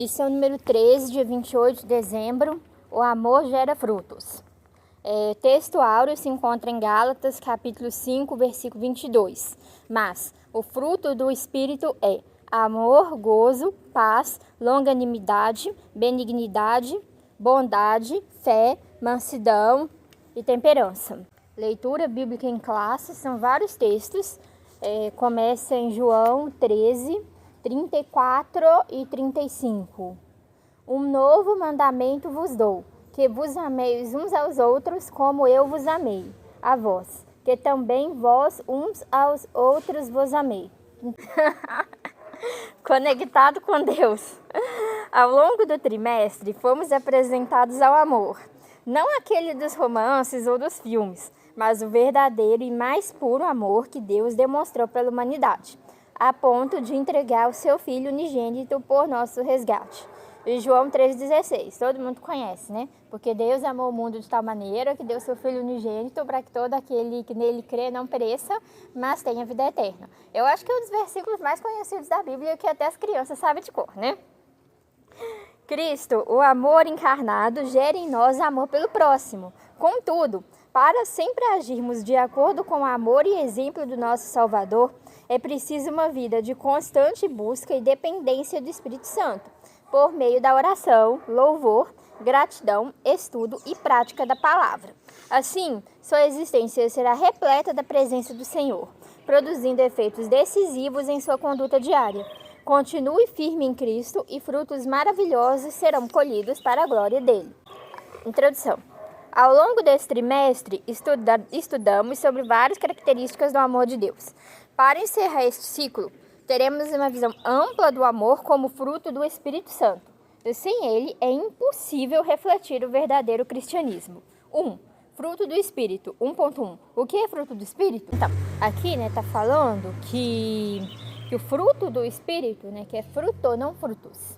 Lição número 13, dia 28 de dezembro, o amor gera frutos. Texto áureo se encontra em Gálatas, capítulo 5, versículo 22. Mas o fruto do Espírito é amor, gozo, paz, longanimidade, benignidade, bondade, fé, mansidão e temperança. Leitura bíblica em classe, são vários textos. Começa em João 13, 34 e 35. Um novo mandamento vos dou, que vos ameis uns aos outros como eu vos amei, a vós, que também vós uns aos outros vos amei. Conectado com Deus. Ao longo do trimestre, fomos apresentados ao amor. Não aquele dos romances ou dos filmes, mas o verdadeiro e mais puro amor que Deus demonstrou pela humanidade, a ponto de entregar o seu Filho unigênito por nosso resgate. E João 3,16, todo mundo conhece, né? Porque Deus amou o mundo de tal maneira que deu seu Filho unigênito para que todo aquele que nele crê não pereça, mas tenha vida eterna. Eu acho que é um dos versículos mais conhecidos da Bíblia que até as crianças sabem de cor, né? Cristo, o amor encarnado, gera em nós amor pelo próximo. Contudo, para sempre agirmos de acordo com o amor e exemplo do nosso Salvador, é preciso uma vida de constante busca e dependência do Espírito Santo, por meio da oração, louvor, gratidão, estudo e prática da palavra. Assim, sua existência será repleta da presença do Senhor, produzindo efeitos decisivos em sua conduta diária. Continue firme em Cristo e frutos maravilhosos serão colhidos para a glória dele. Introdução. Ao longo desse trimestre, estudamos sobre várias características do amor de Deus. Para encerrar este ciclo, teremos uma visão ampla do amor como fruto do Espírito Santo. E sem ele, é impossível refletir o verdadeiro cristianismo. 1. Fruto do Espírito. 1.1. O que é fruto do Espírito? Então, aqui, tá falando que o fruto do Espírito, que é fruto, não frutos.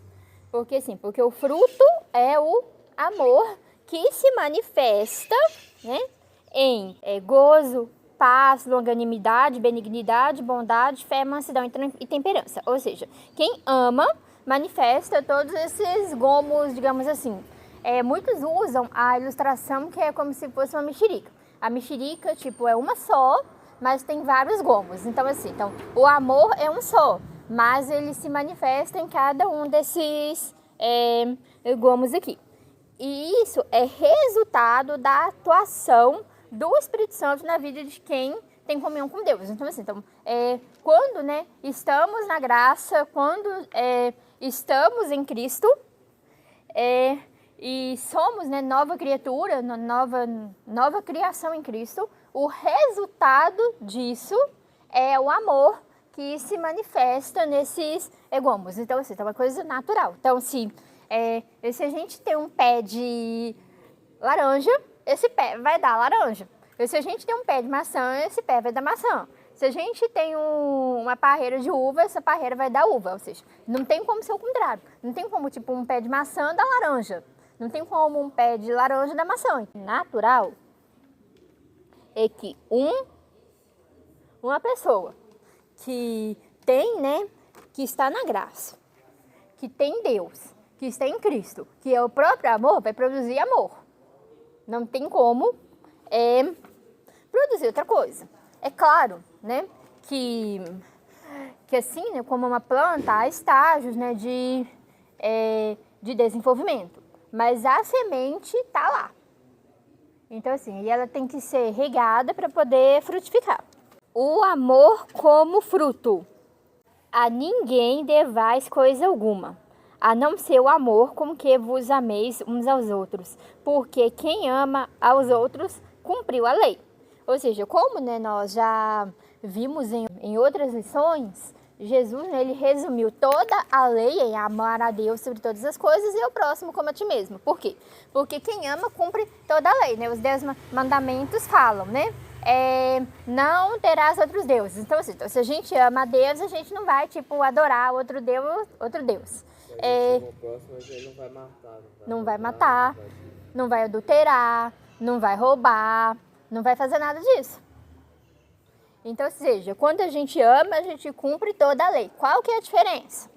Porque o fruto é o amor que se manifesta, em gozo, paz, longanimidade, benignidade, bondade, fé, mansidão e temperança. Ou seja, quem ama manifesta todos esses gomos, digamos assim. Muitos usam a ilustração que é como se fosse uma mexerica. A mexerica, é uma só, mas tem vários gomos. Então, o amor é um só, mas ele se manifesta em cada um desses gomos aqui. E isso é resultado da atuação do Espírito Santo na vida de quem tem comunhão com Deus. Então, quando estamos na graça, quando estamos em Cristo e somos nova criatura, nova criação em Cristo, o resultado disso é o amor que se manifesta nesses gomos. Então, é uma coisa natural. Então, se a gente tem um pé de laranja, esse pé vai dar laranja. E se a gente tem um pé de maçã, esse pé vai dar maçã. Se a gente tem uma parreira de uva, essa parreira vai dar uva. Ou seja, não tem como ser o contrário. Não tem como, um pé de maçã dar laranja. Não tem como um pé de laranja dar maçã. Natural é que uma pessoa que tem, que está na graça, que tem Deus, que está em Cristo, que é o próprio amor, vai produzir amor. Não tem como produzir outra coisa. É claro, que assim, como uma planta, há estágios, de desenvolvimento. Mas a semente está lá. Então, e ela tem que ser regada para poder frutificar. O amor como fruto. A ninguém devais coisa alguma, a não ser o amor com que vos ameis uns aos outros, porque quem ama aos outros cumpriu a lei. Ou seja, como nós já vimos em outras lições, Jesus ele resumiu toda a lei em amar a Deus sobre todas as coisas e ao próximo como a ti mesmo. Por quê? Porque quem ama cumpre toda a lei. Os 10 mandamentos falam, não terás outros deuses. Então, se a gente ama a Deus, a gente não vai, adorar outro Deus. O próximo, ele não vai matar. Não vai adulterar, não vai roubar, não vai fazer nada disso. Então, quando a gente ama, a gente cumpre toda a lei. Qual que é a diferença?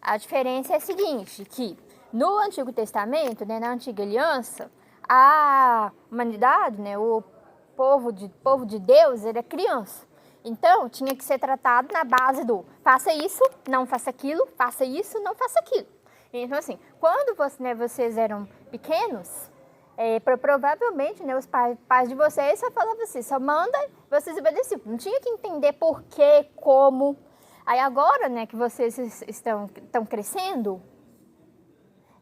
A diferença é a seguinte, que no Antigo Testamento, né, na Antiga Aliança, a humanidade, né, o povo de Deus, era criança. Então, tinha que ser tratado na base do faça isso, não faça aquilo, faça isso, não faça aquilo. Então, assim, quando vocês eram pequenos, provavelmente, né, os pais de vocês só falavam assim, só manda, vocês obedeciam. Não tinha que entender por quê, como. Aí agora, né, que vocês estão crescendo,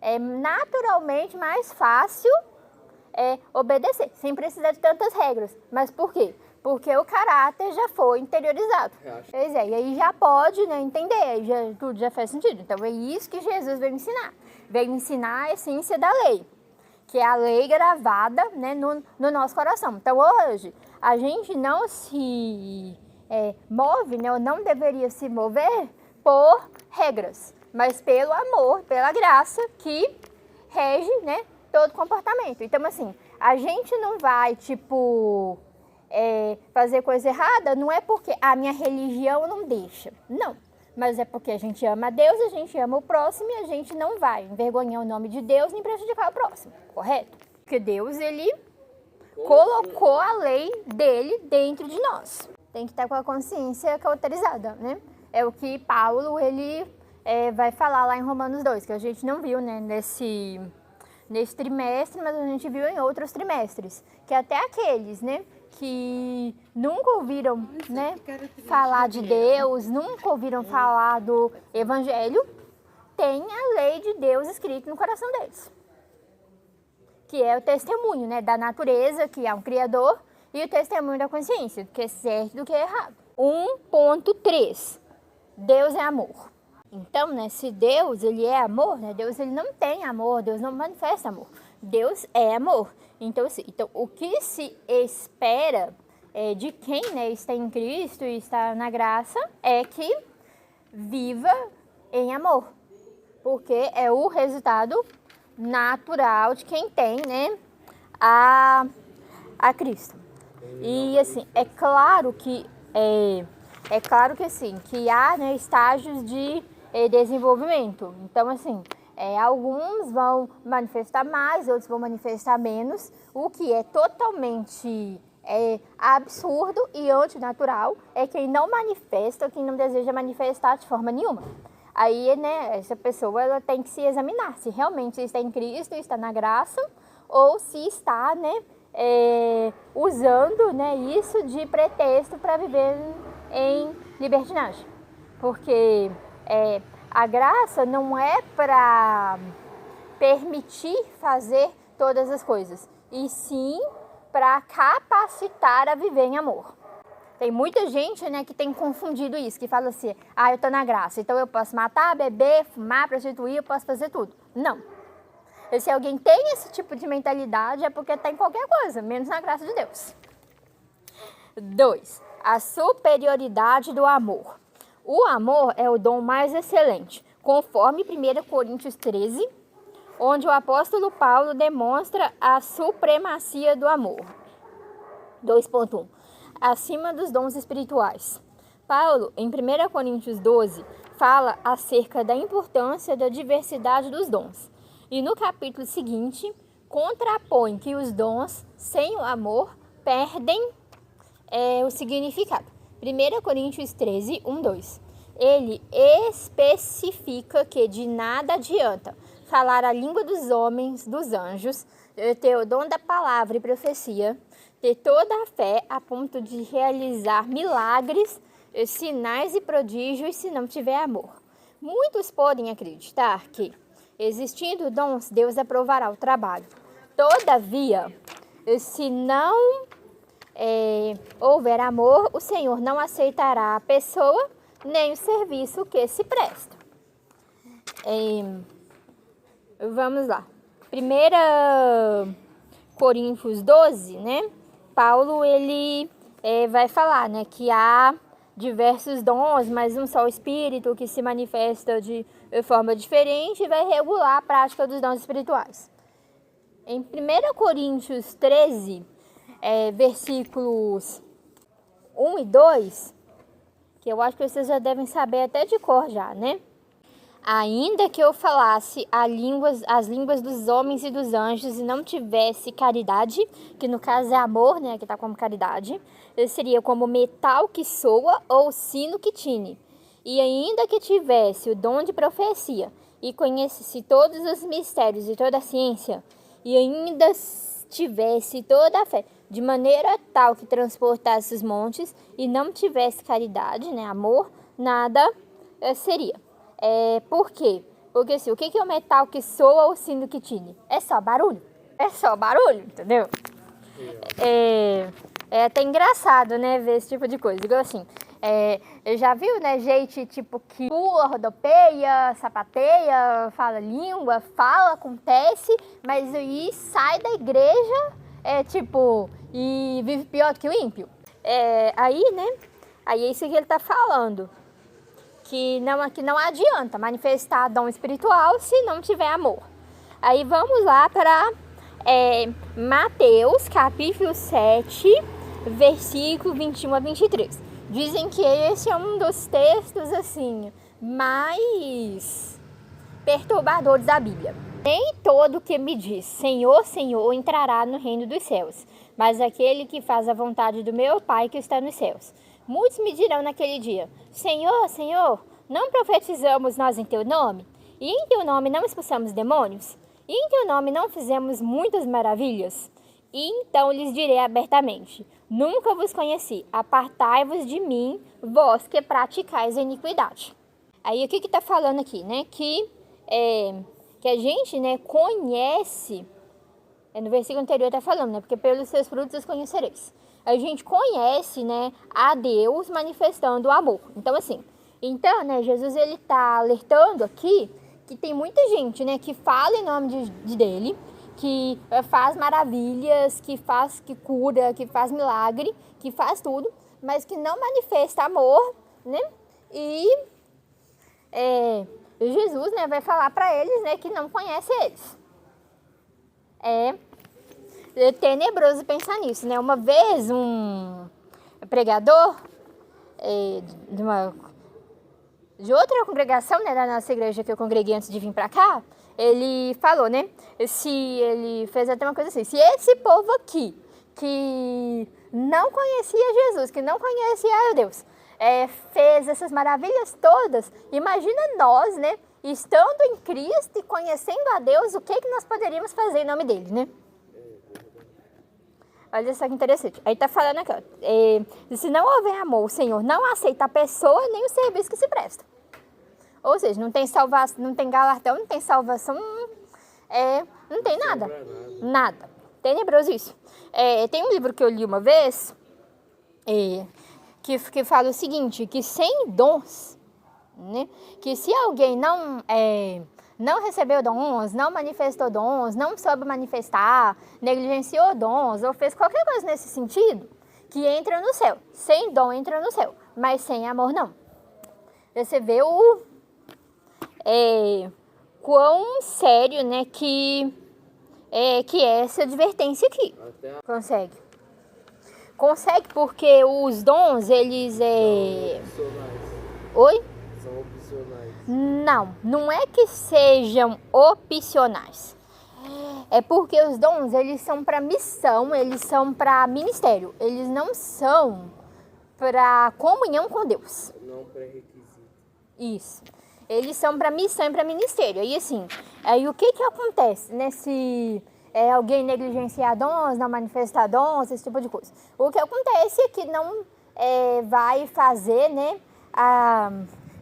é naturalmente mais fácil obedecer, sem precisar de tantas regras. Mas por quê? Porque o caráter já foi interiorizado. Pois é, e aí já pode, né, entender, aí tudo já faz sentido. Então é isso que Jesus veio ensinar. Veio ensinar a essência da lei, que é a lei gravada, né, no nosso coração. Então hoje a gente não se move, né, ou não deveria se mover por regras, mas pelo amor, pela graça que rege, né, todo comportamento. Então, assim, a gente não vai, fazer coisa errada, não é porque a minha religião não deixa, não. Mas é porque a gente ama a Deus, a gente ama o próximo e a gente não vai envergonhar o nome de Deus nem prejudicar o próximo, correto? Porque Deus, ele colocou a lei dele dentro de nós. Tem que estar com a consciência cauterizada, né? É o que Paulo, ele vai falar lá em Romanos 2, que a gente não viu, né, nesse trimestre, mas a gente viu em outros trimestres. Que até aqueles, né, que nunca ouviram, né, falar de Deus, nunca ouviram falar do Evangelho, tem a lei de Deus escrita no coração deles. Que é o testemunho, né, da natureza, que é um Criador, e o testemunho da consciência, do que é certo e do que é errado. 1.3. Deus é amor. Então, né, se Deus, ele é amor, né, Deus, ele não tem amor, Deus não manifesta amor. Deus é amor. Então, assim, o que se espera de quem, né, está em Cristo e está na graça é que viva em amor. Porque é o resultado natural de quem tem, né, a Cristo. E, assim, é claro que assim, que há, né, estágios de desenvolvimento. Então, assim, alguns vão manifestar mais, outros vão manifestar menos, o que é totalmente absurdo e antinatural é quem não manifesta, quem não deseja manifestar de forma nenhuma. Aí, né, essa pessoa, ela tem que se examinar se realmente está em Cristo, está na graça, ou se está, né, usando, né, isso de pretexto para viver em libertinagem. Porque a graça não é para permitir fazer todas as coisas, e sim para capacitar a viver em amor. Tem muita gente, né, que tem confundido isso, que fala assim, eu tô na graça, então eu posso matar, beber, fumar, prostituir, eu posso fazer tudo. Não. E se alguém tem esse tipo de mentalidade, é porque está em qualquer coisa, menos na graça de Deus. 2. A superioridade do amor. O amor é o dom mais excelente, conforme 1 Coríntios 13, onde o apóstolo Paulo demonstra a supremacia do amor. 2.1. Acima dos dons espirituais. Paulo, em 1 Coríntios 12, fala acerca da importância da diversidade dos dons. E no capítulo seguinte, contrapõe que os dons sem o amor perdem o significado. 1 Coríntios 13, 1, 2. Ele especifica que de nada adianta falar a língua dos homens, dos anjos, ter o dom da palavra e profecia, ter toda a fé a ponto de realizar milagres, sinais e prodígios se não tiver amor. Muitos podem acreditar que, existindo dons, Deus aprovará o trabalho. Todavia, se não houver amor, o Senhor não aceitará a pessoa nem o serviço que se presta. Vamos lá. 1 Coríntios 12, né? Paulo, ele vai falar, né, que há diversos dons, mas um só Espírito que se manifesta de forma diferente e vai regular a prática dos dons espirituais. Em 1 Coríntios 13, versículos 1 e 2, que eu acho que vocês já devem saber até de cor já, né? Ainda que eu falasse as línguas dos homens e dos anjos e não tivesse caridade, que no caso é amor, né, que está como caridade, eu seria como metal que soa ou sino que tine. E ainda que tivesse o dom de profecia e conhecesse todos os mistérios e toda a ciência, e ainda tivesse toda a fé, de maneira tal que transportasse os montes e não tivesse caridade, né, amor, nada seria. Por quê? Porque assim, o que é o metal que soa ou sino que tine? É só barulho. É só barulho, entendeu? É até engraçado, né, ver esse tipo de coisa. Igual assim, eu já viu, né, gente tipo que pula, rodopeia, sapateia, fala língua, fala, acontece, mas aí sai da igreja, e vive pior do que o ímpio. Aí, né, aí é isso que ele tá falando. Que não adianta manifestar dom espiritual se não tiver amor. Aí vamos lá para Mateus capítulo 7, versículo 21 a 23. Dizem que esse é um dos textos assim mais perturbadores da Bíblia. Nem todo que me diz Senhor, Senhor entrará no reino dos céus, mas aquele que faz a vontade do meu Pai que está nos céus. Muitos me dirão naquele dia, Senhor, Senhor, não profetizamos nós em Teu nome? E em Teu nome não expulsamos demônios? E em Teu nome não fizemos muitas maravilhas? E então lhes direi abertamente, nunca vos conheci, apartai-vos de mim, vós que praticais a iniquidade. Aí o que está falando aqui, né? Que a gente, né, conhece, no versículo anterior está falando, né? Porque pelos seus frutos os conhecereis. A gente conhece, né, a Deus manifestando o amor. Então, assim, né, Jesus ele está alertando aqui que tem muita gente, né, que fala em nome dele, que faz maravilhas, que cura, que faz milagre, que faz tudo, mas que não manifesta amor, né? E Jesus, né, vai falar para eles, né, que não conhece eles. É tenebroso pensar nisso, né? Uma vez um pregador de outra congregação, né, da nossa igreja que eu congreguei antes de vir para cá, ele falou, né? Ele fez até uma coisa assim, se esse povo aqui que não conhecia Jesus, que não conhecia Deus, fez essas maravilhas todas, imagina nós, né, estando em Cristo e conhecendo a Deus, o que nós poderíamos fazer em nome dele, né? Olha só que interessante. Aí tá falando aqui, ó, se não houver amor, o Senhor não aceita a pessoa nem o serviço que se presta. Ou seja, não tem salvação, não tem galardão, não tem salvação, não tem nada. Nada. Tenebroso isso. Tem um livro que eu li uma vez, que fala o seguinte, que sem dons, né, que se alguém não recebeu dons, não manifestou dons, não soube manifestar, negligenciou dons ou fez qualquer coisa nesse sentido, que entra no céu. Sem dom entra no céu, mas sem amor não. Você vê quão sério, né, que é essa advertência aqui. Consegue porque os dons, eles Oi? São opcionais. Não é que sejam opcionais. É porque os dons, eles são para missão, eles são para ministério. Eles não são para comunhão com Deus. Não pré-requisito. Isso. Eles são para missão e para ministério. E assim, aí o que acontece nesse... alguém negligenciar dons, não manifestar dons, esse tipo de coisa. O que acontece é que não vai fazer, né, a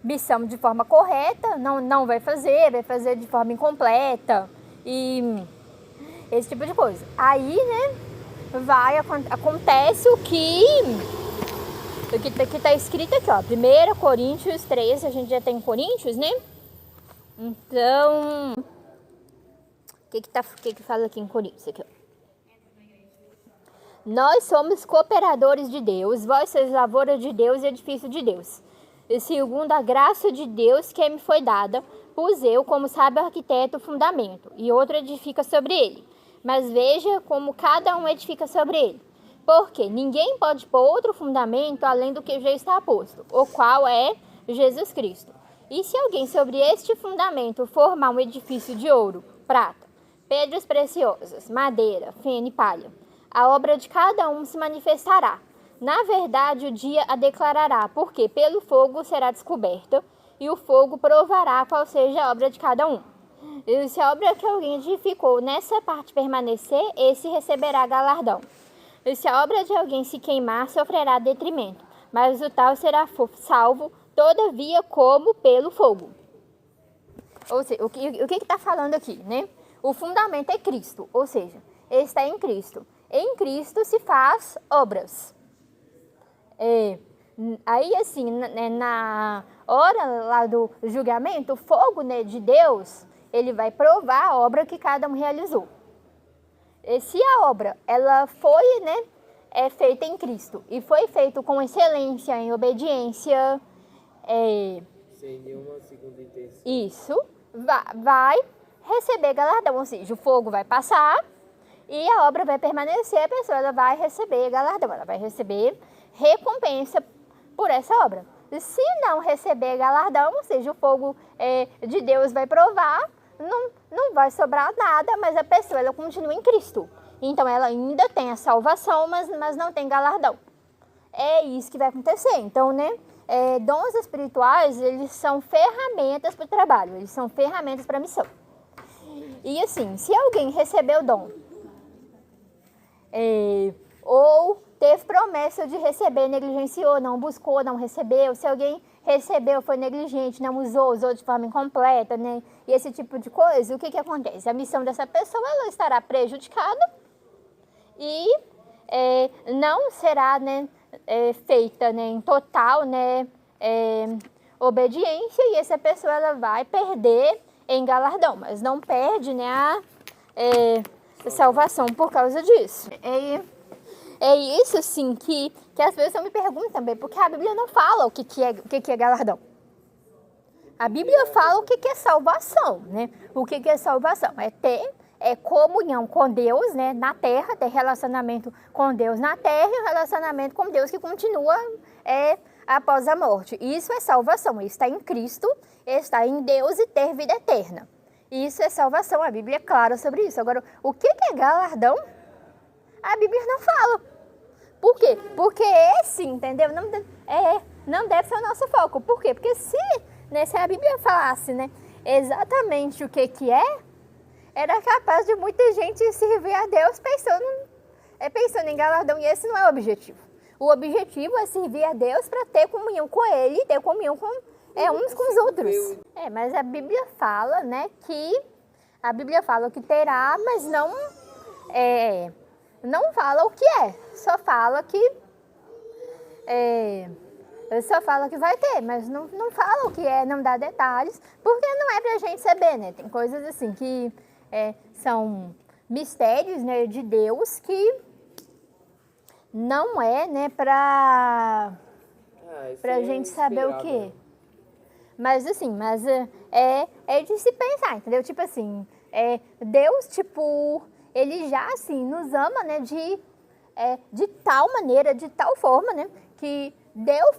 missão de forma correta, não vai fazer de forma incompleta e esse tipo de coisa. Aí, né, acontece o que está escrito aqui, ó, 1 Coríntios 3, a gente já tem Coríntios, né? Então, o que fala aqui em Coríntios? Aqui, ó. Nós somos cooperadores de Deus, vós sois lavoura de Deus e edifício de Deus. E segundo a graça de Deus que me foi dada, pus eu, como sábio arquiteto, o fundamento, e outro edifica sobre ele. Mas veja como cada um edifica sobre ele. Porque ninguém pode pôr outro fundamento além do que já está posto, o qual é Jesus Cristo. E se alguém sobre este fundamento formar um edifício de ouro, prata, pedras preciosas, madeira, feno e palha, a obra de cada um se manifestará. Na verdade, o dia a declarará, porque pelo fogo será descoberta, e o fogo provará qual seja a obra de cada um. E se a obra que alguém edificou nessa parte permanecer, esse receberá galardão. E se a obra de alguém se queimar, sofrerá detrimento, mas o tal será salvo, todavia, como pelo fogo. Ou seja, o que está falando aqui, né? O fundamento é Cristo, ou seja, está em Cristo. Em Cristo se faz obras. Aí, assim, na hora lá do julgamento, o fogo, né, de Deus, ele vai provar a obra que cada um realizou. E se a obra, ela foi, né, feita em Cristo e foi feita com excelência, em obediência, sem nenhuma segunda intenção. Isso vai receber galardão, ou seja, o fogo vai passar e a obra vai permanecer, a pessoa ela vai receber galardão, ela vai receber recompensa por essa obra. E se não receber galardão, ou seja, o fogo de Deus vai provar, não vai sobrar nada, mas a pessoa ela continua em Cristo. Então ela ainda tem a salvação, mas não tem galardão. É isso que vai acontecer. Então, né, dons espirituais, eles são ferramentas para o trabalho, eles são ferramentas para a missão. E assim, se alguém recebeu dom, ou teve promessa de receber, negligenciou, não buscou, não recebeu, se alguém recebeu, foi negligente, não usou de forma incompleta, né, e esse tipo de coisa, o que acontece? A missão dessa pessoa ela estará prejudicada e não será, né, feita, né, em total, né, obediência, e essa pessoa ela vai perder em galardão, mas não perde, né, a salvação por causa disso. É isso, sim, que as pessoas me perguntam também, porque a Bíblia não fala o que é galardão. A Bíblia fala o que é salvação, né? O que é salvação? É ter comunhão com Deus, né, na terra, ter relacionamento com Deus na terra e um relacionamento com Deus que continua após a morte. Isso é salvação, está em Cristo, está em Deus e ter vida eterna. Isso é salvação, a Bíblia é clara sobre isso. Agora, o que é galardão? A Bíblia não fala. Por quê? Porque esse, entendeu? Não deve ser o nosso foco. Por quê? Porque se a Bíblia falasse, né, exatamente o que era capaz de muita gente servir a Deus pensando em galardão, e esse não é o objetivo. O objetivo é servir a Deus para ter comunhão com Ele, ter comunhão com uns com os outros. Mas a Bíblia fala, né, que terá, mas não fala o que só fala que vai ter, mas não fala o que não dá detalhes, porque não é pra gente saber, né? Tem coisas assim que são mistérios, né, de Deus que não né, pra gente saber o que. Mas assim, é de se pensar, entendeu? Tipo assim, Deus, tipo, Ele já, assim, nos ama, né, de tal maneira, de tal forma, né, que deu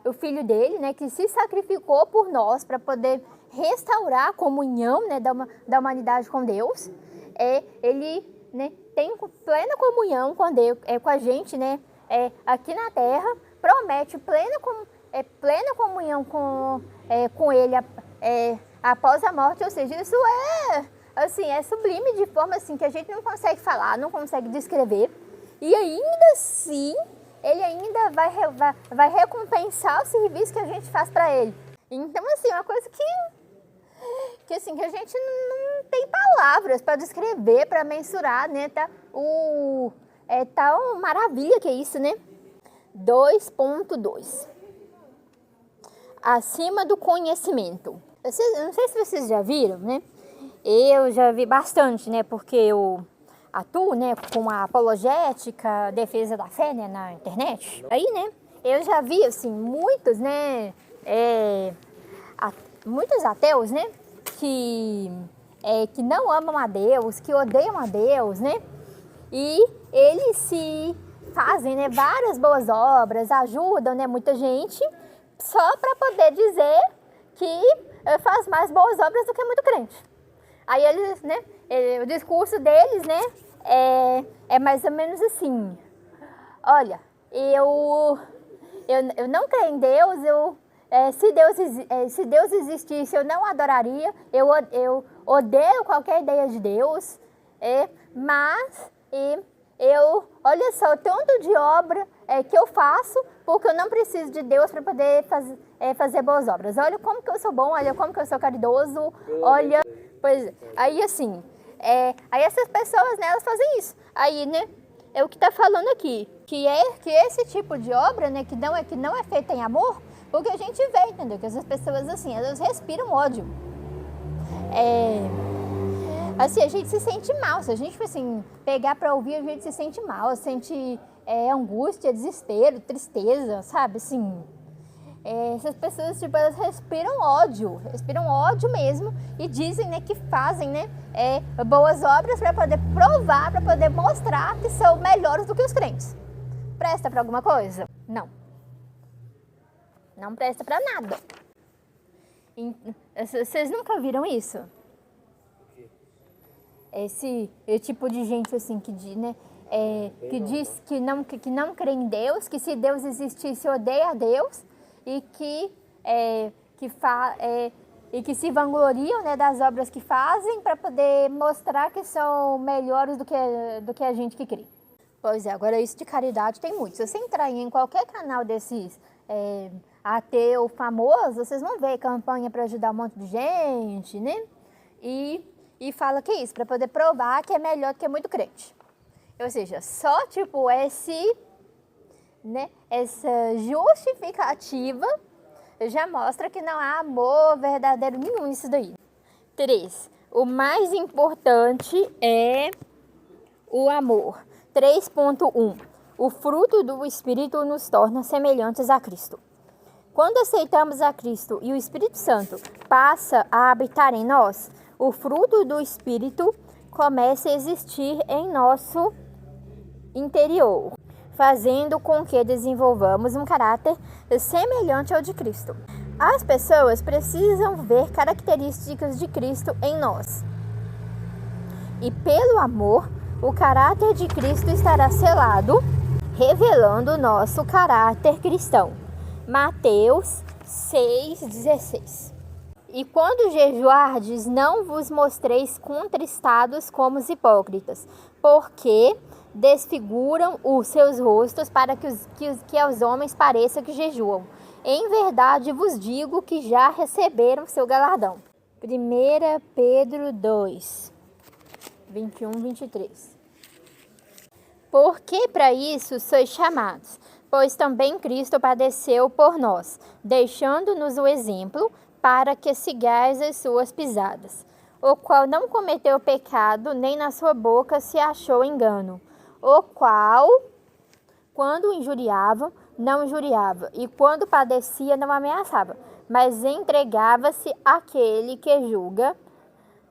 o filho dele, né, que se sacrificou por nós para poder restaurar a comunhão, né, da humanidade com Deus. Ele, né, tem plena comunhão com Deus, com a gente, né, aqui na Terra, promete plena comunhão com Ele após a morte, ou seja, isso é sublime de forma assim que a gente não consegue falar, não consegue descrever, e ainda assim Ele ainda vai recompensar o serviço que a gente faz para Ele. Então, assim, uma coisa que a gente não tem palavras para descrever, para mensurar, né, tal maravilha que é isso, né? 2.2 Acima do conhecimento. Eu não sei se vocês já viram, né? Eu já vi bastante, né? Porque eu atuo, né, com a apologética, defesa da fé, né, na internet. Aí, né, eu já vi, assim, muitos, né, muitos ateus, né, que não amam a Deus, que odeiam a Deus, né? E eles se fazem, né, várias boas obras, ajudam, né, muita gente, só para poder dizer que faz mais boas obras do que muito crente. Aí eles, né, o discurso deles, né, é mais ou menos assim: olha, eu não creio em Deus, se Deus existisse, eu não adoraria, eu odeio qualquer ideia de Deus, mas olha só, o tanto de obra que eu faço, porque eu não preciso de Deus para poder fazer boas obras. Olha como que eu sou bom, olha como que eu sou caridoso, olha... Pois, aí assim, aí essas pessoas, né, elas fazem isso. Aí, né, é o que está falando aqui, que esse tipo de obra, né, que não é feita em amor, porque a gente vê, entendeu? Que essas pessoas, assim, elas respiram ódio. Assim, a gente se sente mal. Se a gente, assim, pegar para ouvir, a gente se sente mal, sente angústia, desespero, tristeza, sabe? Assim, essas pessoas, tipo, elas respiram ódio mesmo, e dizem, né, que fazem, né, boas obras para poder provar, para poder mostrar que são melhores do que os crentes. Presta para alguma coisa? Não. Não presta para nada. Vocês nunca viram isso? Esse tipo de gente assim que diz que não crê em Deus, que se Deus existisse odeia a Deus, e que se vangloriam, né, das obras que fazem para poder mostrar que são melhores do que a gente que crê. Pois é, agora isso de caridade tem muito. Se você entrar em qualquer canal desses ateu famoso, vocês vão ver campanha para ajudar um monte de gente, né? E fala que é isso, para poder provar que é melhor do que muito crente. Ou seja, só tipo essa justificativa já mostra que não há amor verdadeiro nenhum nisso daí. 3. O mais importante é o amor. 3.1. O fruto do Espírito nos torna semelhantes a Cristo. Quando aceitamos a Cristo e o Espírito Santo passa a habitar em nós, o fruto do Espírito começa a existir em nosso interior, fazendo com que desenvolvamos um caráter semelhante ao de Cristo. As pessoas precisam ver características de Cristo em nós. E pelo amor, o caráter de Cristo estará selado, revelando o nosso caráter cristão. Mateus 6,16. E quando jejuardes, não vos mostreis contristados como os hipócritas, porque desfiguram os seus rostos para que aos homens pareça que jejuam. Em verdade vos digo que já receberam seu galardão. 1 Pedro 2, 21, 23. Porque para isso sois chamados, pois também Cristo padeceu por nós, deixando-nos o exemplo para que sigais as suas pisadas, o qual não cometeu pecado, nem na sua boca se achou engano, o qual, quando injuriava, não injuriava, e quando padecia, não ameaçava, mas entregava-se àquele que julga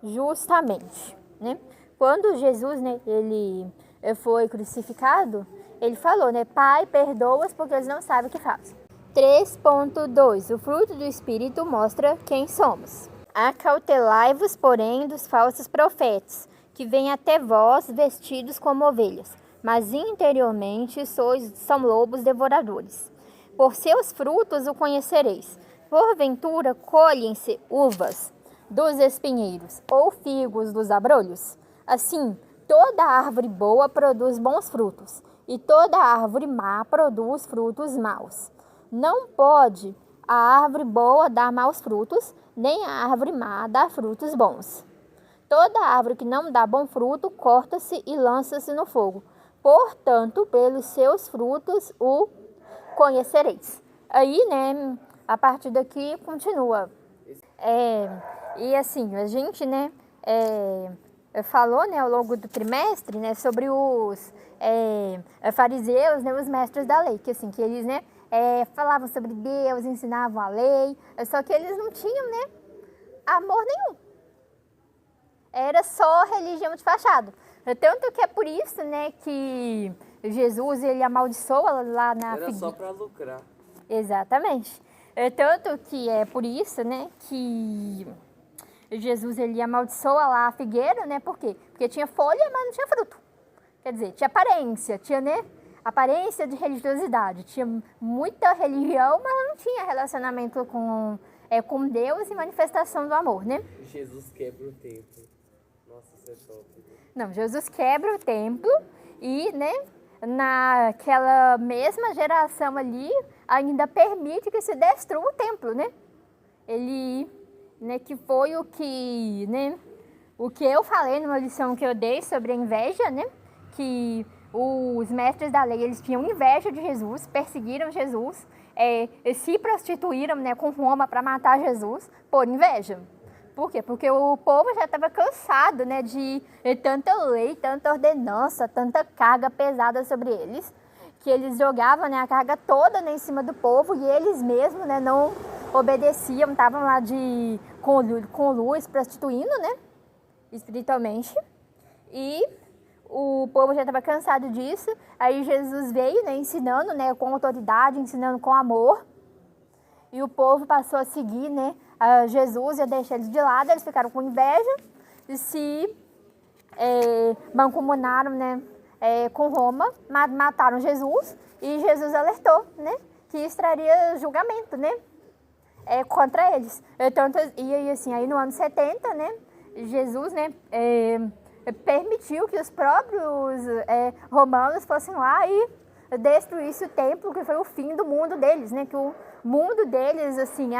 justamente, né? Quando Jesus, né, ele foi crucificado, ele falou, né, Pai, perdoa-os porque eles não sabem o que fazem. 3.2. O fruto do Espírito mostra quem somos. Acautelai-vos, porém, dos falsos profetas, que vêm até vós vestidos como ovelhas, mas interiormente são lobos devoradores. Por seus frutos o conhecereis. Porventura colhem-se uvas dos espinheiros ou figos dos abrolhos? Assim, toda árvore boa produz bons frutos, e toda árvore má produz frutos maus. Não pode a árvore boa dar maus frutos, nem a árvore má dar frutos bons. Toda árvore que não dá bom fruto, corta-se e lança-se no fogo. Portanto, pelos seus frutos o conhecereis. Aí, né, a partir daqui continua. E assim, a gente, né, falou, né, ao longo do trimestre, né, sobre os fariseus, né, os mestres da lei, que assim, que eles, né, falavam sobre Deus, ensinavam a lei, só que eles não tinham, né, amor nenhum. Era só religião de fachada. Tanto que é por isso, né, que Jesus, ele amaldiçoa lá na Era só para lucrar. Exatamente. Tanto que é por isso, né, que Jesus ele amaldiçoa lá a figueira, né? Por quê? Porque tinha folha, mas não tinha fruto. Quer dizer, tinha aparência, tinha, né, aparência de religiosidade. Tinha muita religião, mas não tinha relacionamento com Deus e manifestação do amor, né? Jesus quebra o templo. Nossa, isso é top. Não, Jesus quebra o templo e, né, naquela mesma geração ali, ainda permite que se destrua o templo, né? Ele, né, que foi o que, né, o que eu falei numa lição que eu dei sobre a inveja, né? Que os mestres da lei, eles tinham inveja de Jesus, perseguiram Jesus, se prostituíram, né, com Roma para matar Jesus por inveja. Por quê? Porque o povo já estava cansado, né, de tanta lei, tanta ordenança, tanta carga pesada sobre eles, que eles jogavam, né, a carga toda, né, em cima do povo e eles mesmos, né, não obedeciam, estavam lá com luz, prostituindo, né, espiritualmente. E o povo já estava cansado disso. Aí Jesus veio, né, ensinando, né, com autoridade, ensinando com amor. E o povo passou a seguir, né, a Jesus e a deixar eles de lado. Eles ficaram com inveja e se mancomunaram, né, com Roma, mataram Jesus. E Jesus alertou, né, que isso traria julgamento, né, contra eles. E assim, aí no ano 70, né, Jesus, né, permitiu que os próprios romanos fossem lá e destruíssem o templo, que foi o fim do mundo deles, né? Que o mundo deles, assim,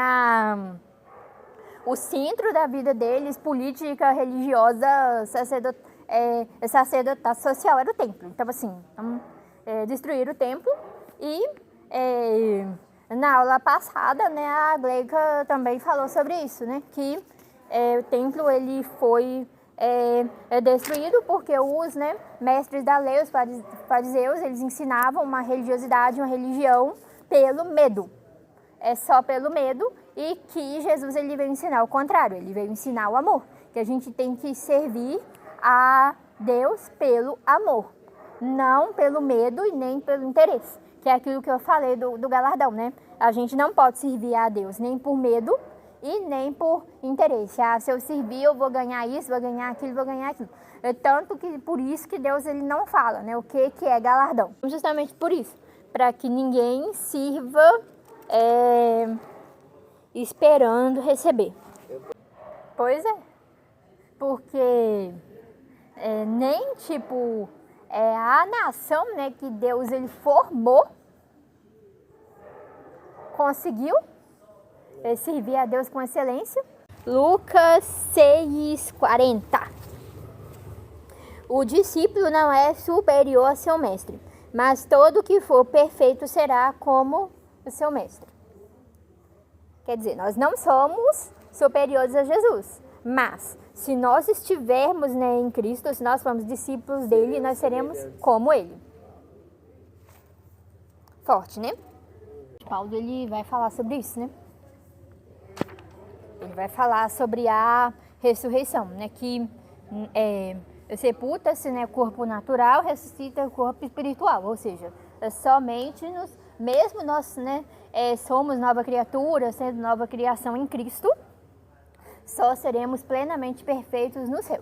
o centro da vida deles, política, religiosa, sacerdotal, social, era o templo. Então, assim, destruíram o templo e na aula passada, né, a Gleica também falou sobre isso, né? Que o templo, ele foi destruído porque os, né, mestres da lei, os fariseus, eles ensinavam uma religiosidade, uma religião pelo medo. É só pelo medo, e que Jesus ele veio ensinar o contrário, ele veio ensinar o amor, que a gente tem que servir a Deus pelo amor, não pelo medo e nem pelo interesse, que é aquilo que eu falei do galardão, né? A gente não pode servir a Deus nem por medo e nem por interesse. Se eu servir, eu vou ganhar isso, vou ganhar aquilo, vou ganhar aquilo. Tanto que por isso que Deus ele não fala, né, o que é galardão. Justamente por isso, para que ninguém sirva esperando receber. Pois é, porque nem tipo a nação, né, que Deus ele formou conseguiu servir a Deus com excelência. Lucas 6:40. O discípulo não é superior a seu mestre, mas todo que for perfeito será como o seu mestre. Quer dizer, nós não somos superiores a Jesus, mas se nós estivermos, né, em Cristo, se nós formos discípulos dele, nós seremos como ele. Forte, né? Paulo ele vai falar sobre isso, né? Ele vai falar sobre a ressurreição, né? Que sepulta-se, né, corpo natural, ressuscita o corpo espiritual, ou seja, somente mesmo nós, né, somos nova criatura, sendo nova criação em Cristo, só seremos plenamente perfeitos no céu.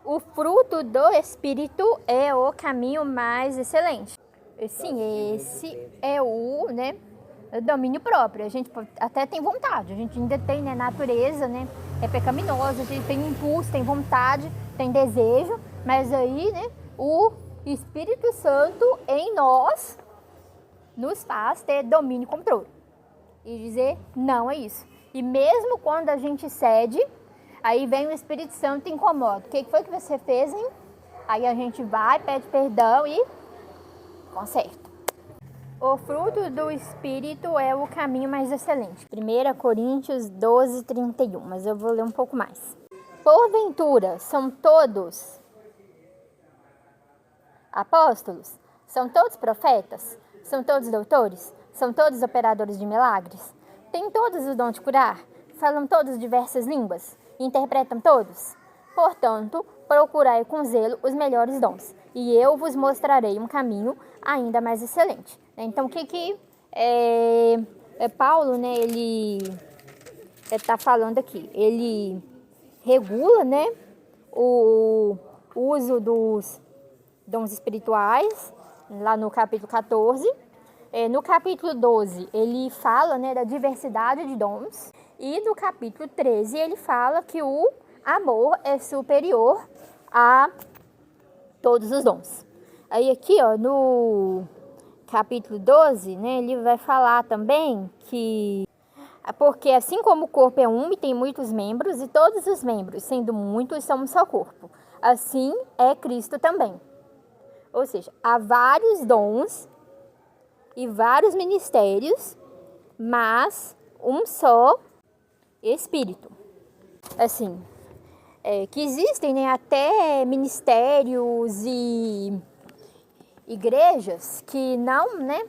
O fruto do Espírito é o caminho mais excelente. Sim, esse é o, né, domínio próprio. A gente até tem vontade, a gente ainda tem, né, natureza, né, é pecaminosa, a gente tem impulso, tem vontade, tem desejo, mas aí, né, o Espírito Santo em nós nos faz ter domínio e controle e dizer não é isso. E mesmo quando a gente cede, aí vem o Espírito Santo e incomoda. O que foi que você fez, hein? Aí a gente vai, pede perdão e conserta. O fruto do Espírito é o caminho mais excelente. 1 Coríntios 12:31, mas eu vou ler um pouco mais. Porventura, são todos apóstolos? São todos profetas? São todos doutores? São todos operadores de milagres? Têm todos o dom de curar? Falam todos diversas línguas? Interpretam todos? Portanto, procurai com zelo os melhores dons, e eu vos mostrarei um caminho ainda mais excelente. Então, o que Paulo, né, ele está falando aqui, ele regula, né, o uso dos dons espirituais, lá no capítulo 14. No capítulo 12, ele fala, né, da diversidade de dons. E no capítulo 13, ele fala que o amor é superior a todos os dons. Aí aqui, ó, no capítulo 12, né, ele vai falar também que... Porque assim como o corpo é um e tem muitos membros, e todos os membros, sendo muitos, são um só corpo. Assim é Cristo também. Ou seja, há vários dons e vários ministérios, mas um só Espírito. Assim, que existem, né, até ministérios e igrejas que não, né,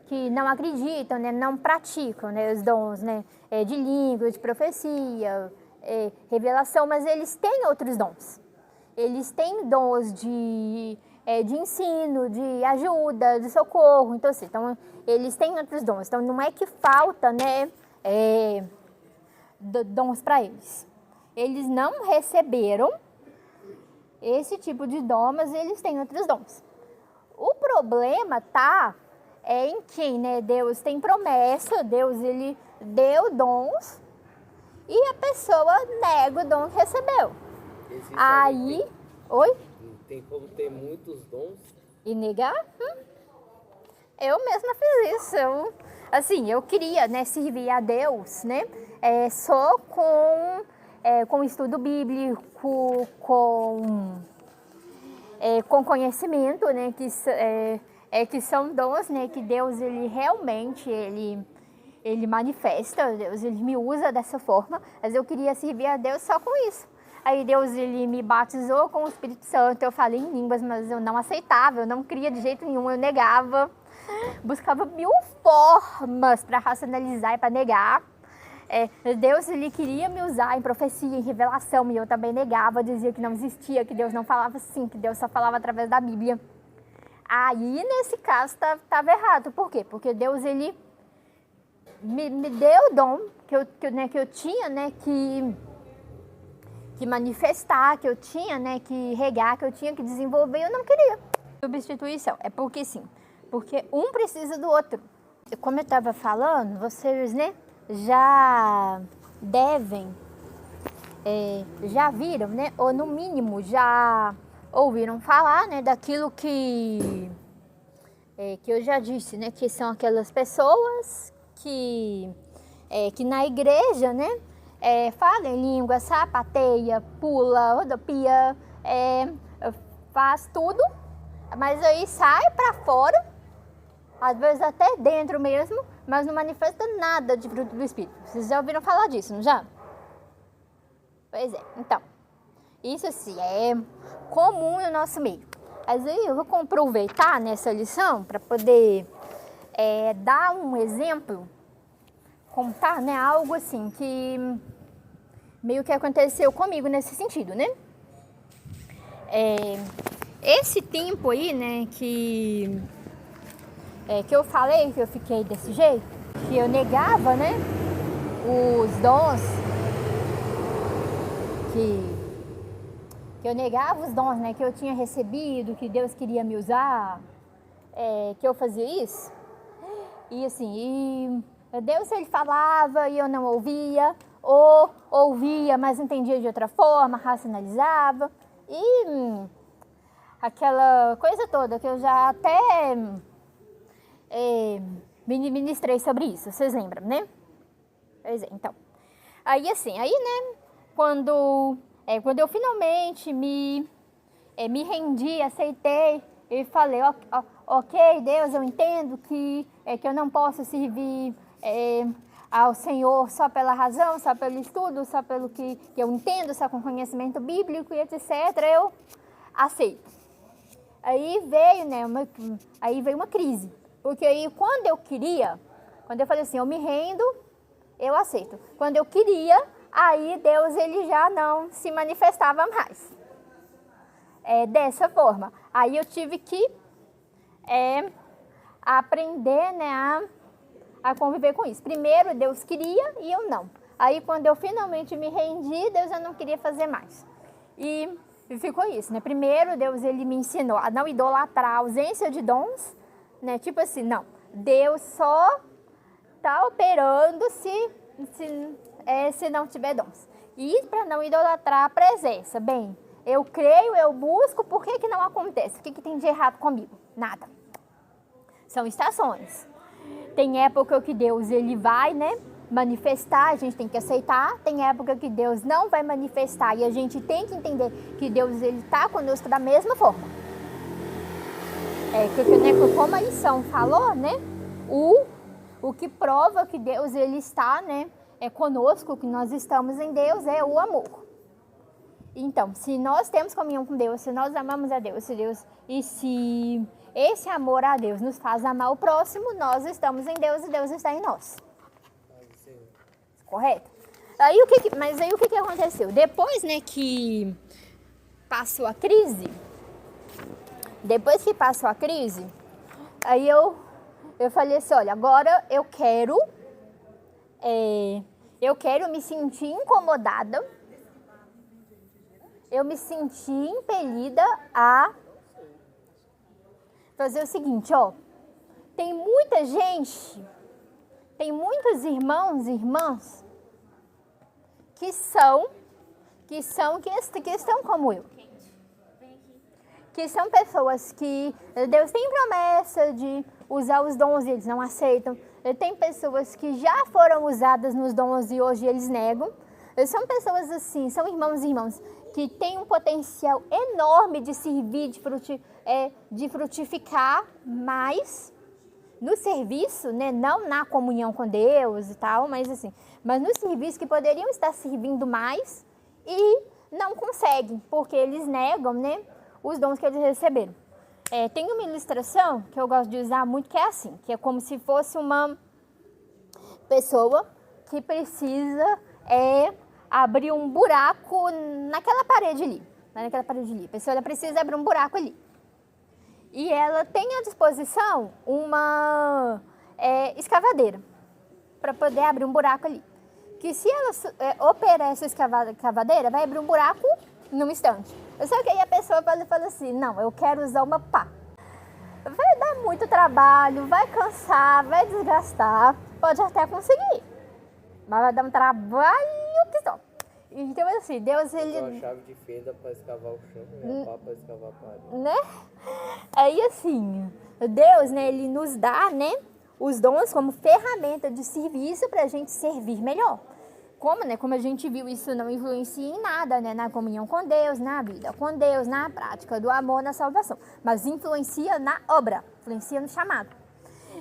que não acreditam, né, não praticam, né, os dons, né, de língua, de profecia, revelação, mas eles têm outros dons. Eles têm dons de ensino, de ajuda, de socorro. Então, eles têm outros dons. Então, não é que falta, né, dons para eles. Eles não receberam esse tipo de dom, mas eles têm outros dons. O problema em que, né, Deus tem promessa, Deus ele deu dons e a pessoa nega o dom que recebeu. Aí, oi? Tem como ter muitos dons e negar? Eu mesma fiz isso. Eu queria, né, servir a Deus, né, só com estudo bíblico, com conhecimento, né, que são dons, né, que Deus ele realmente ele manifesta, Deus ele me usa dessa forma, mas eu queria servir a Deus só com isso. Aí Deus ele me batizou com o Espírito Santo, eu falei em línguas, mas eu não aceitava, eu não cria de jeito nenhum, eu negava, buscava 1000 formas para racionalizar e para negar. Deus ele queria me usar em profecia, em revelação, e eu também negava, dizia que não existia, que Deus não falava assim, que Deus só falava através da Bíblia. Aí, nesse caso, estava errado. Por quê? Porque Deus ele me deu o dom que eu tinha, né, que manifestar, que eu tinha, né, que regar, que eu tinha que desenvolver, eu não queria. Substituição, porque sim, porque um precisa do outro. Como eu estava falando, vocês, né, já devem, já viram, né, ou no mínimo já ouviram falar, né, daquilo que eu já disse, né, que são aquelas pessoas que na igreja, né, fala em língua, sapateia, pula, rodopia, faz tudo, mas aí sai para fora, às vezes até dentro mesmo, mas não manifesta nada de fruto do Espírito. Vocês já ouviram falar disso, não já? Pois é, então, isso assim é comum no nosso meio. Mas aí eu vou aproveitar nessa lição para poder dar um exemplo, contar, né, algo assim que meio que aconteceu comigo nesse sentido, né? Esse tempo aí, né, que eu falei que eu fiquei desse jeito, que eu negava, né, os dons, que eu negava os dons, né, que eu tinha recebido, que Deus queria me usar, que eu fazia isso. E assim, Deus ele falava e eu não ouvia, ou ouvia, mas entendia de outra forma, racionalizava. E aquela coisa toda que eu já até ministrei sobre isso, vocês lembram, né? Pois é, então. Aí assim, né, quando eu finalmente me rendi, aceitei e falei, ok, Deus, eu entendo que eu não posso servir ao Senhor só pela razão, só pelo estudo, só pelo que eu entendo, só com conhecimento bíblico e etc. Eu aceito. Aí veio, né, uma crise. Porque aí quando eu falei assim, eu me rendo, eu aceito. Quando eu queria, aí Deus ele já não se manifestava mais. Dessa forma. Aí eu tive que a aprender, né, a conviver com isso. Primeiro Deus queria e eu não. Aí quando eu finalmente me rendi, Deus já não queria fazer mais. E ficou isso, né? Primeiro Deus ele me ensinou a não idolatrar a ausência de dons, né? Tipo assim, não, Deus só tá operando se não tiver dons. E para não idolatrar a presença, bem, eu creio, eu busco, por que não acontece? O que tem de errado comigo? Nada. São estações. Tem época que Deus ele vai, né, manifestar, a gente tem que aceitar. Tem época que Deus não vai manifestar e a gente tem que entender que Deus ele está conosco da mesma forma. Como a lição falou, né, o que prova que Deus ele está, né, conosco, que nós estamos em Deus, é o amor. Então, se nós temos comunhão com Deus, se nós amamos a Deus, e se esse amor a Deus nos faz amar o próximo, nós estamos em Deus e Deus está em nós. Correto? Mas aí o que aconteceu? Depois, né, que passou a crise, aí eu falei assim, olha, agora eu quero me sentir incomodada, eu me senti impelida a fazer o seguinte, ó, tem muita gente, tem muitos irmãos e irmãs que estão como eu. Que são pessoas que Deus tem promessa de usar os dons e eles não aceitam. Tem pessoas que já foram usadas nos dons e hoje eles negam. São pessoas assim, são irmãos e irmãs que têm um potencial enorme de servir, de frutificar mais no serviço, né? Não na comunhão com Deus e tal, mas no serviço que poderiam estar servindo mais e não conseguem, porque eles negam, né, os dons que eles receberam. Tem uma ilustração que eu gosto de usar muito, que é assim, que é como se fosse uma pessoa que precisa abrir um buraco naquela parede ali. A pessoa ela precisa abrir um buraco ali. E ela tem à disposição uma escavadeira para poder abrir um buraco ali. Que se ela operar essa escavadeira, vai abrir um buraco num instante. Só que aí a pessoa fala assim, não, eu quero usar uma pá. Vai dar muito trabalho, vai cansar, vai desgastar, pode até conseguir. Mas vai dar um trabalho que só. Então, assim, Deus, ele... Uma chave de fenda para escavar o chão e a pá para escavar a parede. Né? Aí, assim, Deus, né, ele nos dá, né, os dons como ferramenta de serviço para a gente servir melhor. Como a gente viu, isso não influencia em nada, né, na comunhão com Deus, na vida com Deus, na prática do amor, na salvação. Mas influencia na obra, influencia no chamado.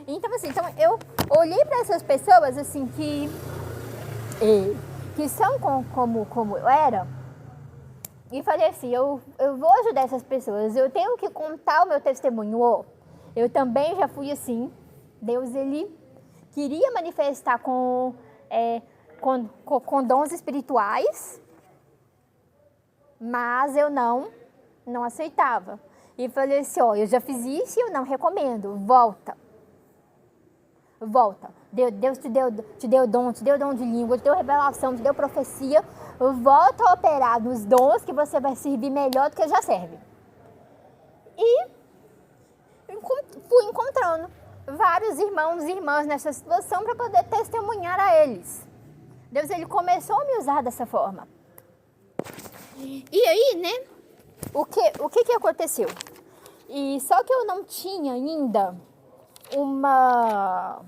Então, assim, eu olhei para essas pessoas, assim, que são como eu era, e falei assim, eu vou ajudar essas pessoas, eu tenho que contar o meu testemunho. Eu também já fui assim. Deus, ele queria manifestar com dons espirituais, mas eu não aceitava. E falei assim, eu já fiz isso e eu não recomendo, volta. Deus te deu dom de língua, te deu revelação, te deu profecia. Volta a operar nos dons que você vai servir melhor do que já serve. E fui encontrando vários irmãos e irmãs nessa situação para poder testemunhar a eles. Deus, ele começou a me usar dessa forma. E aí, né, o que aconteceu? E só que eu não tinha ainda uma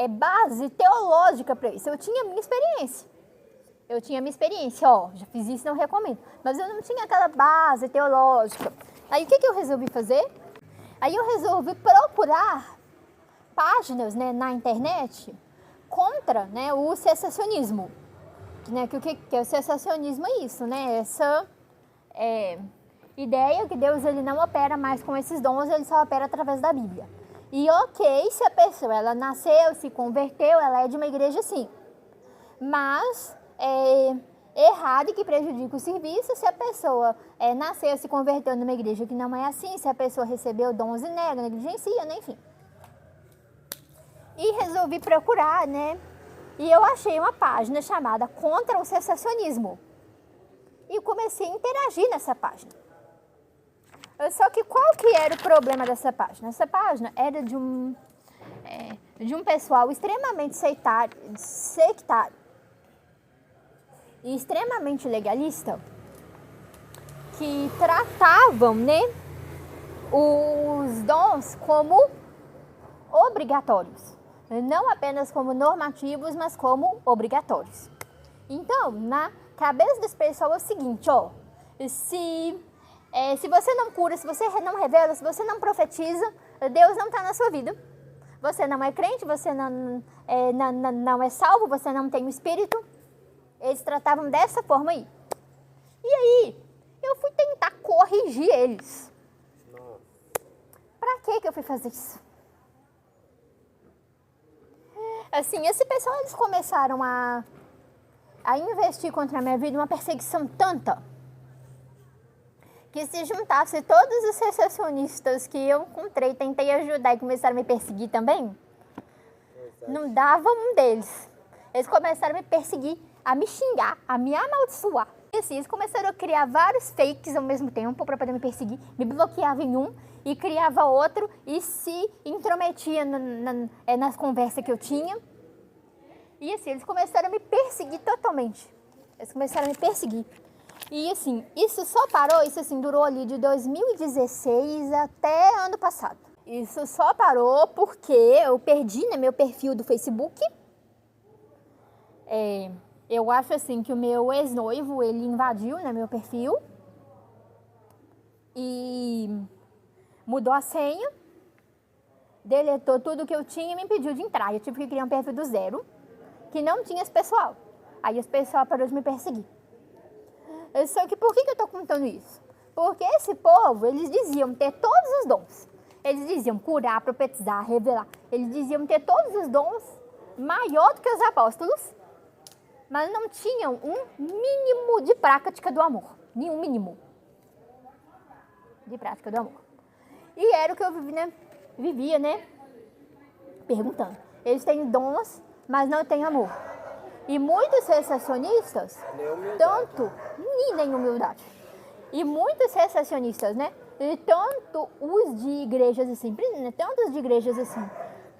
base teológica para isso. Eu tinha minha experiência. Já fiz isso, não recomendo. Mas eu não tinha aquela base teológica. Aí o que eu resolvi fazer? Aí eu resolvi procurar páginas, né, na internet contra, né, o cessacionismo. Né, que é o cessacionismo? É isso, né? Essa ideia que Deus, ele não opera mais com esses dons, ele só opera através da Bíblia. E ok, se a pessoa ela nasceu, se converteu, ela é de uma igreja, sim. Mas errado e que prejudica o serviço. Se a pessoa nasceu, se converteu numa igreja que não é assim, se a pessoa recebeu dons e nega, negligencia, né? Enfim. E resolvi procurar, né? E eu achei uma página chamada Contra o Cessacionismo. E comecei a interagir nessa página. Só que qual que era o problema dessa página? Essa página era de um pessoal extremamente sectário e extremamente legalista, que tratavam, né, os dons como obrigatórios. Não apenas como normativos, mas como obrigatórios. Então, na cabeça desse pessoal é o seguinte, ó, se você não cura, se você não revela, se você não profetiza, Deus não está na sua vida. Você não é crente, você não é salvo, você não tem o Espírito. Eles tratavam dessa forma aí. E aí, eu fui tentar corrigir eles. Pra que eu fui fazer isso? Assim, esse pessoal, eles começaram a investir contra a minha vida uma perseguição tanta que se juntasse todos os secessionistas que eu encontrei, tentei ajudar e começaram a me perseguir também, não dava um deles. Eles começaram a me perseguir, a me xingar, a me amaldiçoar. E assim, eles começaram a criar vários fakes ao mesmo tempo para poder me perseguir. Me bloqueava em um e criava outro e se intrometia nas conversas que eu tinha. E assim, eles começaram a me perseguir totalmente. Eles começaram a me perseguir. E assim, isso só parou, isso assim, durou ali de 2016 até ano passado. Isso só parou porque eu perdi, né, meu perfil do Facebook. Eu acho assim que o meu ex-noivo, ele invadiu, né, meu perfil e mudou a senha, deletou tudo que eu tinha e me impediu de entrar. Eu tive que criar um perfil do zero, que não tinha esse pessoal. Aí esse pessoal parou de me perseguir. Só que por que eu tô contando isso? Porque esse povo, eles diziam ter todos os dons. Eles diziam curar, profetizar, revelar. Eles diziam ter todos os dons maior do que os apóstolos, mas não tinham um mínimo de prática do amor. Nenhum mínimo de prática do amor. E era o que eu vivia, né? Perguntando. Eles têm dons, mas não têm amor. E muitos sensacionistas, nem humildade. E muitos sensacionistas, né? E tanto os de igrejas assim, tanto os de igrejas assim,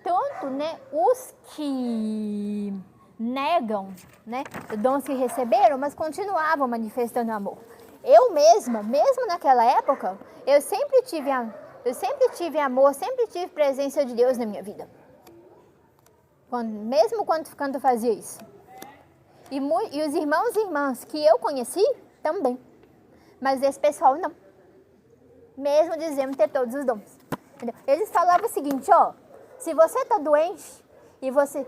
tanto, né, os que negam, né, dons que receberam, mas continuavam manifestando amor. Eu mesma, mesmo naquela época, eu sempre tive amor, sempre tive presença de Deus na minha vida. Mesmo quando fazia isso. E os irmãos e irmãs que eu conheci, também. Mas esse pessoal não. Mesmo dizendo ter todos os dons. Entendeu? Eles falavam o seguinte, ó, se você está doente e você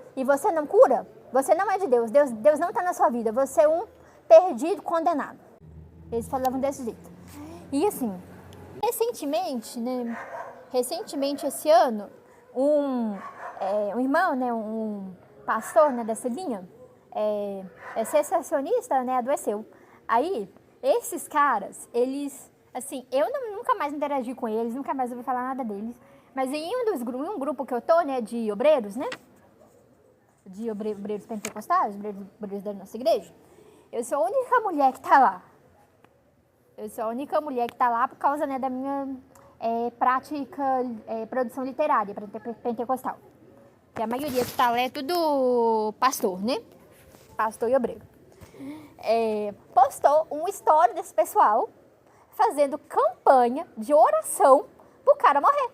não cura, você não é de Deus. Deus não está na sua vida. Você é um perdido, condenado. Eles falavam desse jeito. E assim, recentemente esse ano, um irmão, né, um pastor, né, dessa linha, sensacionista, né, adoeceu. Aí, esses caras, eles, assim, eu nunca mais interagi com eles, nunca mais ouvi falar nada deles, mas em um grupo que eu tô, né, de obreiros, né, de obreiros pentecostais, obreiros da nossa igreja, eu sou a única mulher que tá lá. Eu sou a única mulher que tá lá por causa, né, da minha prática, produção literária pentecostal. Que a maioria que tá lá é tudo pastor, né? Pastor e obreiro. Postou uma história desse pessoal fazendo campanha de oração pro cara morrer.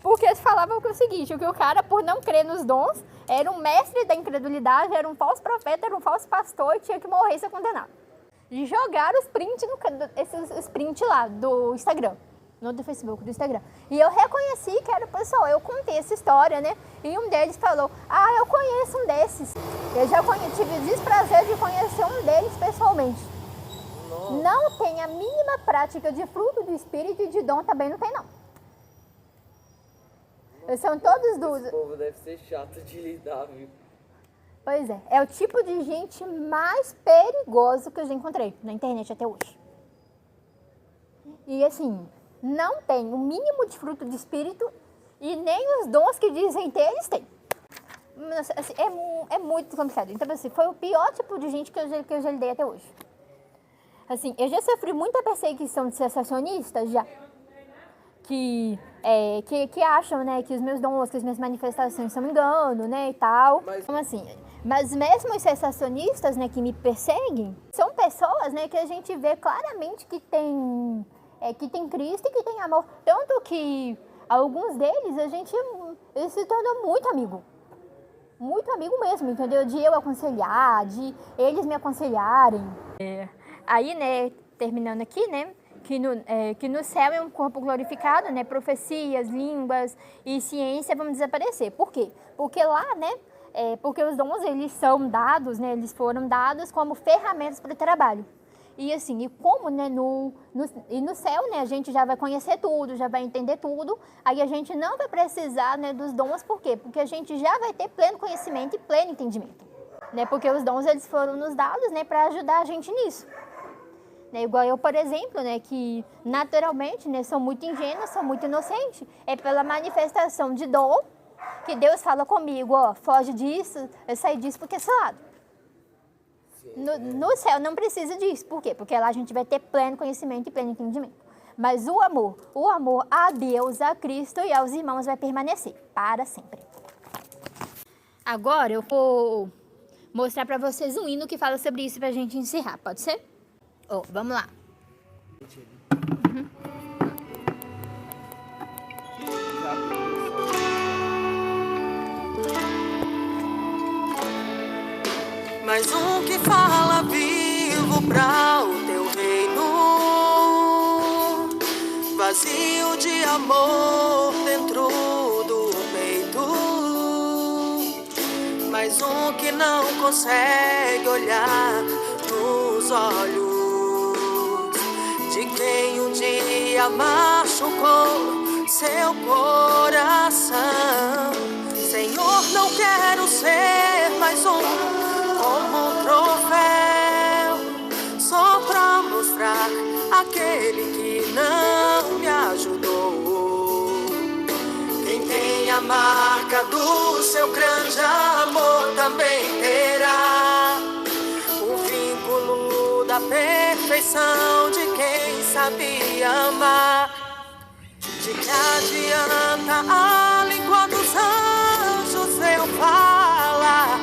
Porque eles falavam que o seguinte, que o cara, por não crer nos dons, era um mestre da incredulidade, era um falso profeta, era um falso pastor e tinha que morrer e ser condenado. E jogaram os prints, esses prints lá do Instagram, não do Facebook, do Instagram. E eu reconheci que era o pessoal, eu contei essa história, né? E um deles falou, eu conheço um desses. Eu já tive o desprazer de conhecer um deles pessoalmente. Nossa. Não tem a mínima prática de fruto do Espírito e de dom também não tem, não. São todos dos... Esse povo deve ser chato de lidar, viu? Pois é o tipo de gente mais perigosa que eu já encontrei na internet até hoje. E assim, não tem o mínimo de fruto de espírito e nem os dons que dizem ter, eles têm. Assim, é muito complicado. Então, assim, foi o pior tipo de gente que eu já lidei até hoje. Assim, eu já sofri muita perseguição de sensacionistas, já. Que acham, né, que os meus dons, que as minhas manifestações são engano, né, e tal. Então, assim, mas mesmo os sensacionistas, né, que me perseguem, são pessoas, né, que a gente vê claramente que tem Cristo e que tem amor. Tanto que alguns deles, eles se tornam muito amigo mesmo, entendeu? De eu aconselhar, de eles me aconselharem. Aí, né, terminando aqui, né, que no céu é um corpo glorificado, né, profecias, línguas e ciência vão desaparecer. Por quê? Porque lá, né, porque os dons, eles são dados, né, eles foram dados como ferramentas para o trabalho. E assim, e como, né, no céu, né, a gente já vai conhecer tudo, já vai entender tudo, aí a gente não vai precisar, né, dos dons, por quê? Porque a gente já vai ter pleno conhecimento e pleno entendimento, né, porque os dons, eles foram nos dados, né, para ajudar a gente nisso. Né, igual eu, por exemplo, né, que naturalmente, né, sou muito ingênua, sou muito inocente, é pela manifestação de dom que Deus fala comigo, ó, foge disso, eu saí disso porque é selado. No céu não precisa disso. Por quê? Porque lá a gente vai ter pleno conhecimento e pleno entendimento. Mas o amor a Deus, a Cristo e aos irmãos vai permanecer para sempre. Agora eu vou mostrar para vocês um hino que fala sobre isso para a gente encerrar. Pode ser? Vamos lá. Mais um que fala vivo pra o teu reino, vazio de amor dentro do peito. Mais um que não consegue olhar nos olhos de quem um dia machucou seu coração. Senhor, não quero ser mais um como um troféu, só pra mostrar aquele que não me ajudou. Quem tem a marca do seu grande amor também terá o vínculo da perfeição de quem sabia amar. De que adianta a língua dos anjos eu falar,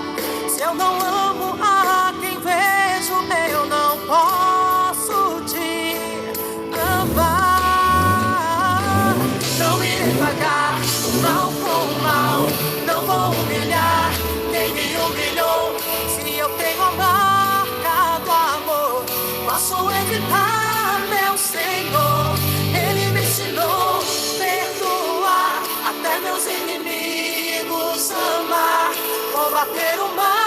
se eu não amo a quem vejo, eu não posso te amar. Não irei pagar o mal com o mal, não vou humilhar quem me humilhou. Se eu tenho a marca do amor, posso evitar, meu Senhor. Ele me ensinou a perdoar até meus inimigos, amar, combater o mal